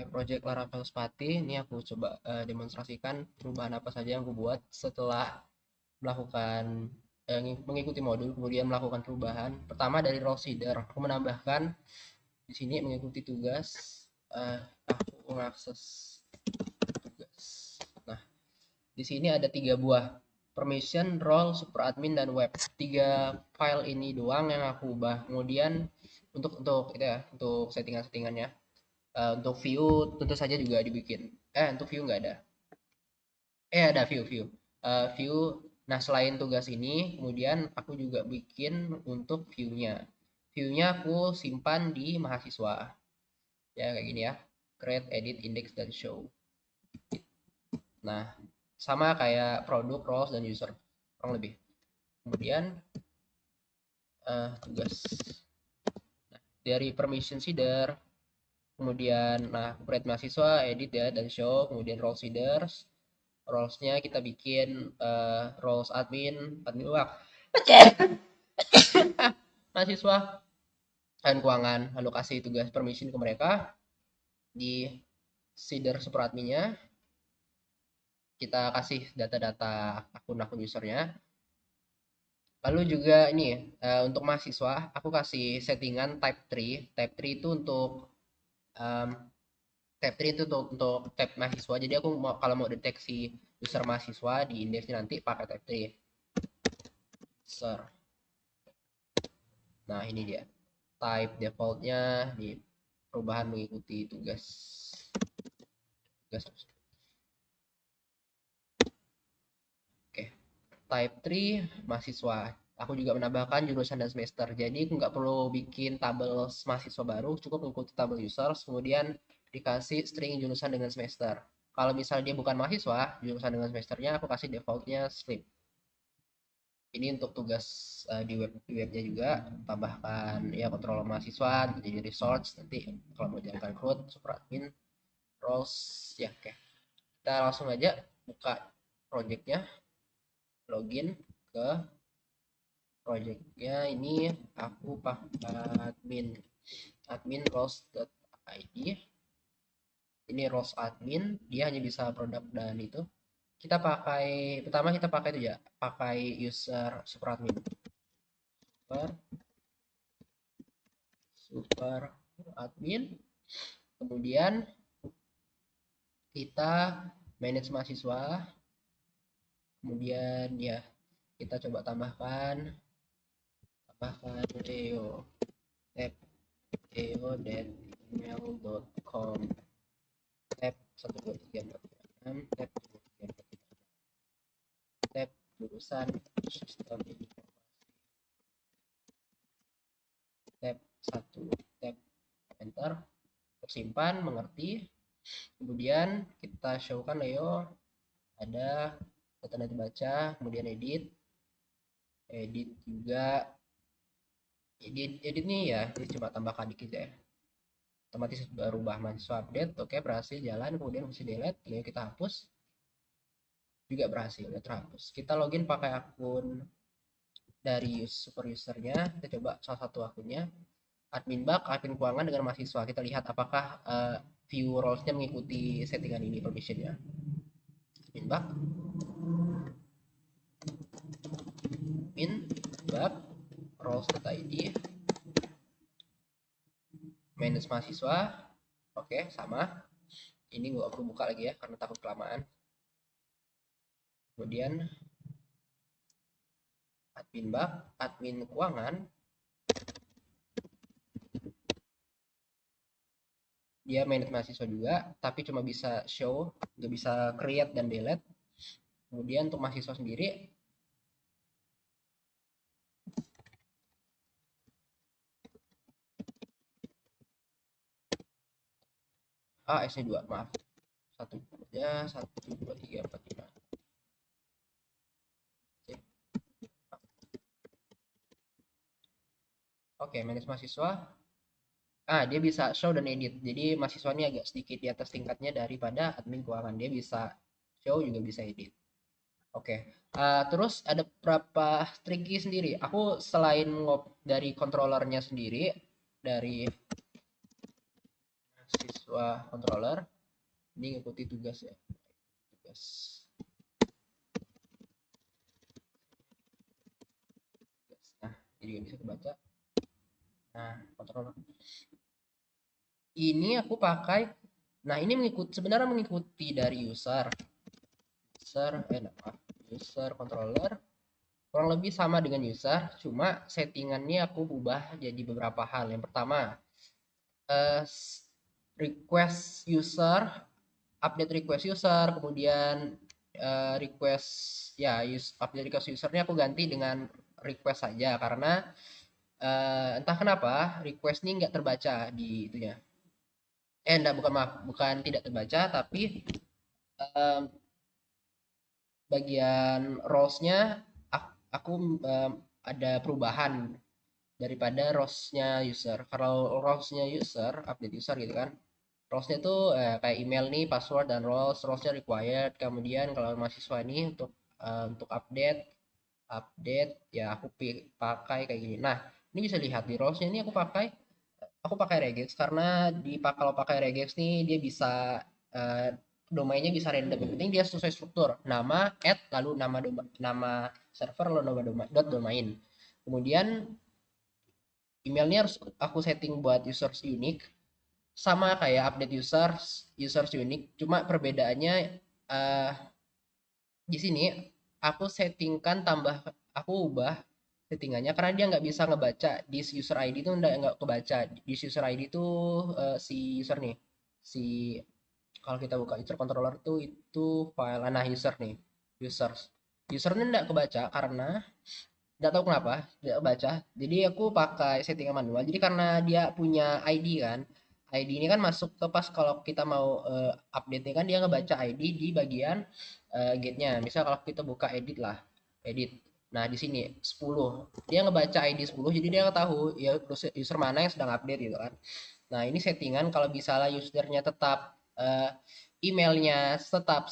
Project Laravel Spati ini aku coba demonstrasikan perubahan apa saja yang aku buat setelah melakukan mengikuti modul kemudian melakukan perubahan. Pertama dari role seeder, aku menambahkan di sini mengikuti tugas, aku mengakses tugas. Nah, di sini ada 3 buah permission, role, superadmin dan web. 3 file ini doang yang aku ubah. Kemudian untuk itu ya, untuk settingan-settingannya. Untuk view tentu saja juga dibikin. Untuk view nggak ada. Ada view. View. Nah, selain tugas ini, kemudian aku juga bikin untuk view-nya. View-nya aku simpan di mahasiswa. Ya, kayak gini ya. Create, edit, index, dan show. Nah, sama kayak produk, roles, dan user. Kurang lebih. Kemudian, tugas. Nah, dari permission seeder, kemudian, create mahasiswa, edit ya, dan show. Kemudian role seeders. Roles-nya kita bikin roles admin wah, mahasiswa dan keuangan, lalu kasih tugas permission ke mereka di seeder super adminnya, kita kasih data-data akun-akun usernya. Lalu juga ini untuk mahasiswa aku kasih settingan type tree. Type tree itu untuk um, untuk tab mahasiswa. Jadi aku kalau mau deteksi user mahasiswa di indeksnya nanti pakai type tree user. Nah, ini dia type defaultnya di perubahan mengikuti tugas. Oke, type tree mahasiswa. Aku juga menambahkan jurusan dan semester. Jadi aku nggak perlu bikin tabel mahasiswa baru, cukup mengikuti tabel users, kemudian dikasih string jurusan dengan semester. Kalau misalnya dia bukan mahasiswa, jurusan dengan semesternya aku kasih defaultnya slip. Ini untuk tugas di webnya juga, tambahkan ya kontrol mahasiswa, jadi resource nanti kalau mau jalankan code, super admin, roles, ya oke. Kita langsung aja buka projectnya, login ke projectnya. Ini aku pakai admin roles.id. Ini roles admin, dia hanya bisa produk dan itu. Pertama kita pakai itu ya, pakai user super admin. Super admin. Kemudian kita manage mahasiswa. Kemudian ya kita coba tambahkan Theo tab theo.email.com tab 12346 tab 12346 tab jurusan sistem informasi tab 1 tab enter, tersimpan, mengerti. Kemudian kita showkan Leo ada data nanti baca, kemudian edit juga. Edit nih ya, ini coba tambahkan dikit ya, otomatis berubah mahasiswa update. Oke, berhasil jalan. Kemudian mesti delete, lalu kita hapus, juga berhasil, udah terhapus. Kita login pakai akun dari super usernya. Kita coba salah satu akunnya, admin bug, admin keuangan dengan mahasiswa. Kita lihat apakah view roles-nya mengikuti settingan ini, permissionnya. Admin bug, admin bug, roles.id, manage mahasiswa. Oke, sama. Ini gua perlu buka lagi ya karena takut kelamaan. Kemudian admin bug, admin keuangan, dia manage mahasiswa juga, tapi cuma bisa show, nggak bisa create dan delete. Kemudian untuk mahasiswa sendiri, S-nya 2, maaf. 1 ya, 1, 2, 3, 4, 5. Oke, manage mahasiswa. Dia bisa show dan edit. Jadi mahasiswa ini agak sedikit di atas tingkatnya daripada admin keuangan. Dia bisa show juga bisa edit. Oke. Terus ada berapa tricky sendiri. Aku selain dari controllernya sendiri, dari mahasiswa mahasiswa controller. Ini ngikuti tugas ya, tugas. Nah, jadi bisa kebaca. Nah, controller. Ini aku pakai. Nah, ini sebenarnya mengikuti dari user controller, kurang lebih sama dengan user, cuma settingannya aku ubah jadi beberapa hal. Yang pertama, request user, update request user, kemudian request ya update request usernya aku ganti dengan request saja, karena entah kenapa request ini nggak terbaca di itunya. Enggak, bukan, maaf, bukan tidak terbaca, tapi bagian rows-nya aku ada perubahan daripada rows-nya user. Kalau rows-nya user, update user gitu kan, rows-nya tuh kayak email nih, password dan rows-nya required. Kemudian kalau mahasiswa ini untuk update ya aku pakai kayak gini. Nah, ini bisa lihat di rows-nya ini aku pakai regex, karena kalau pakai regex nih dia bisa domainnya bisa random. Yang penting dia sesuai struktur, nama lalu nama server lalu domain. Kemudian emailnya harus aku setting buat users unique, sama kayak update users unique, cuma perbedaannya uh, di sini aku ubah settingannya karena dia nggak bisa ngebaca di user ID itu, nggak kebaca di user ID itu si user nih, si kalau kita buka user controller tuh itu file user nih, usernya nggak kebaca karena nggak tahu kenapa nggak kebaca. Jadi aku pakai settingan manual, jadi karena dia punya ID kan, ID ini kan masuk ke pas kalau kita mau update nya kan dia ngebaca ID di bagian gate-nya. Misal kalau kita buka edit, nah di sini 10 dia ngebaca ID 10, jadi dia tahu ya user mana yang sedang update gitu kan. Nah, ini settingan kalau misalnya usernya tetap emailnya tetap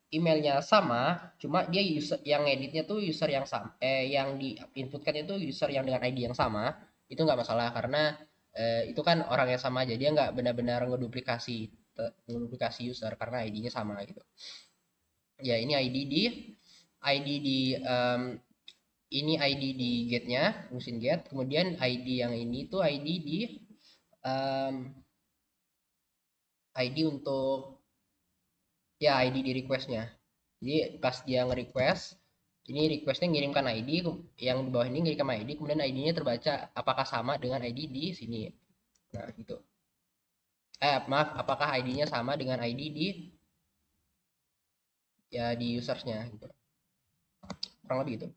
emailnya sama, cuma dia user yang editnya tuh user yang sama, yang di inputkannya tuh user yang dengan ID yang sama, itu nggak masalah karena itu kan orang yang sama aja, dia nggak benar-benar ngeduplikasi user karena ID-nya sama gitu. Ya, ini ID di gate-nya, fungsi get, kemudian ID yang ini tuh um, ID untuk ya ID di request-nya. Jadi pas dia nge-request, ini request-nya ngirimkan ID, yang di bawah ini ngirimkan ID, kemudian ID-nya terbaca apakah sama dengan ID di sini. Nah, gitu. Maaf, apakah ID-nya sama dengan ID di users-nya gitu. Kurang lebih itu.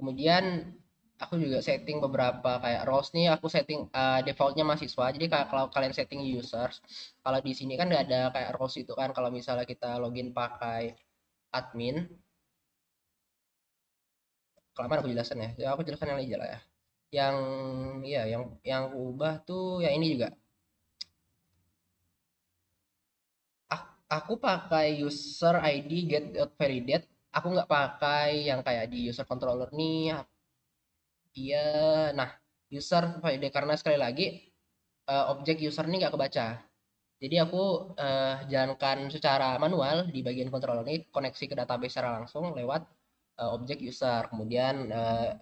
Kemudian aku juga setting beberapa kayak roles nih, aku setting defaultnya mahasiswa. Jadi kalau kalian setting users, kalau di sini kan nggak ada kayak roles itu kan, kalau misalnya kita login pakai admin, kelamaan aku jelasin ya aku jelaskan yang aja lah ya. Yang yang aku ubah tuh ya ini juga, aku pakai user ID get.validate. Aku nggak pakai yang kayak di user controller nih. Iya, nah, user validate karena sekali lagi objek user ini nggak kebaca. Jadi aku jalankan secara manual di bagian controller ini, koneksi ke database secara langsung lewat objek user. Kemudian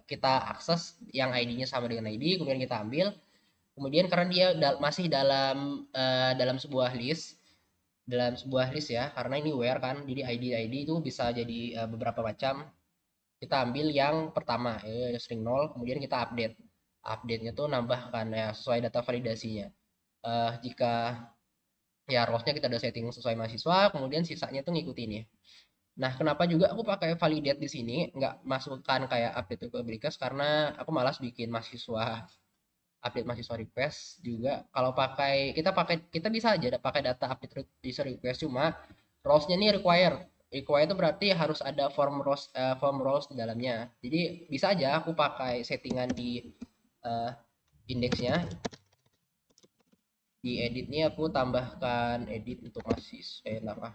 kita akses yang ID-nya sama dengan ID, kemudian kita ambil. Kemudian karena dia masih dalam sebuah list ya, karena ini where kan, jadi ID itu bisa jadi beberapa macam. Kita ambil yang pertama string 0, kemudian kita update-nya tuh nambahkan ya sesuai data validasinya. Jika ya rows-nya kita udah setting sesuai mahasiswa, kemudian sisanya tuh ngikutin ya. Nah, kenapa juga aku pakai validate di sini, nggak masukkan kayak update ke Brikas, karena aku malas bikin update mahasiswa request juga. Kalau kita bisa aja pakai data update user request, cuma rows-nya ini require itu berarti harus ada form rows di dalamnya. Jadi bisa aja aku pakai settingan di uh, indeksnya. Di editnya aku tambahkan edit untuk mahasiswa,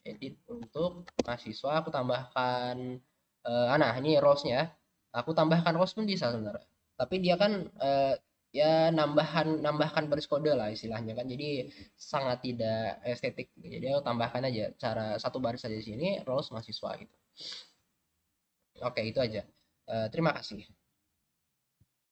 edit untuk mahasiswa aku tambahkan nah ini rows-nya aku tambahkan rows pun bisa sebenarnya, tapi dia kan ya nambahkan baris kode lah istilahnya kan. Jadi sangat tidak estetik. Jadi aku tambahkan aja cara satu baris saja di sini, roles mahasiswa gitu. Oke, itu aja. Terima kasih.